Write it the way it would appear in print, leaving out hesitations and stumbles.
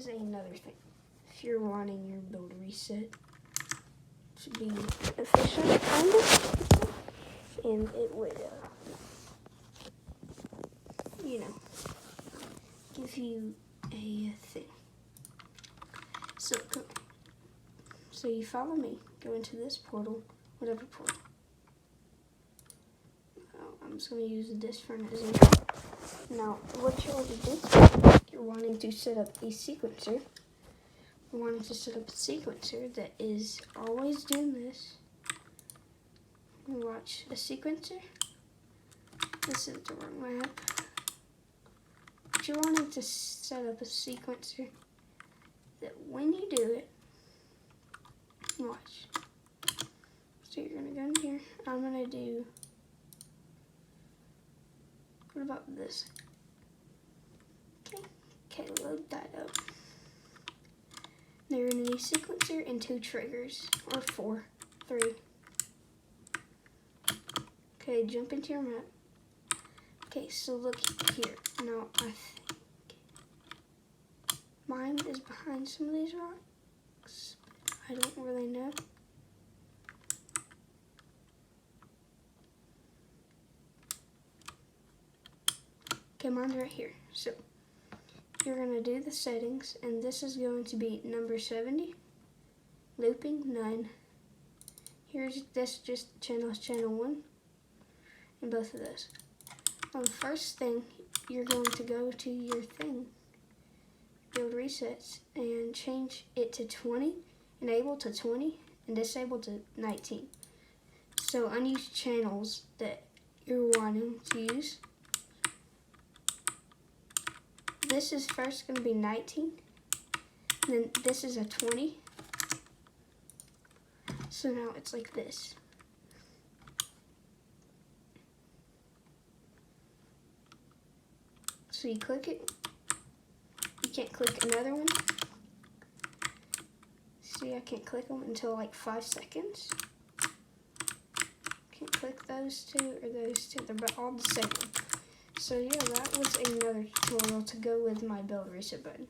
Is another thing. If you're wanting your build reset to be efficient, kind of, and it would, give you a thing. So you follow me. Go into this portal, whatever portal. I'm just going to use this for an example. Now, what you want to do, you're wanting to set up a sequencer. You're wanting to set up a sequencer that is always doing this. Watch a sequencer. This is the wrong map. But you're wanting to set up a sequencer that when you do it, watch. So you're going to go in here. I'm going to do, what about this? Okay, load that up. Now you're going to need a sequencer and 2 triggers, or 4, 3. Okay, jump into your map. Okay, so look here. Now I think mine is behind some of these rocks. I don't really know. Okay, mine's right here. So you're going to do the settings, and this is going to be number 70, looping, none. Here's this just channel 1, and both of those. On the first thing, you're going to go to your thing, build resets, and change it to 20, enable to 20, and disable to 19. So unused channels that you're wanting to use. This is first going to be 19, and then this is a 20. So now it's like this. So you click it, you can't click another one. See, I can't click them until like 5 seconds. Can't click those 2 or those 2, they're all the same one. So yeah, that was another tutorial to go with my build reset button.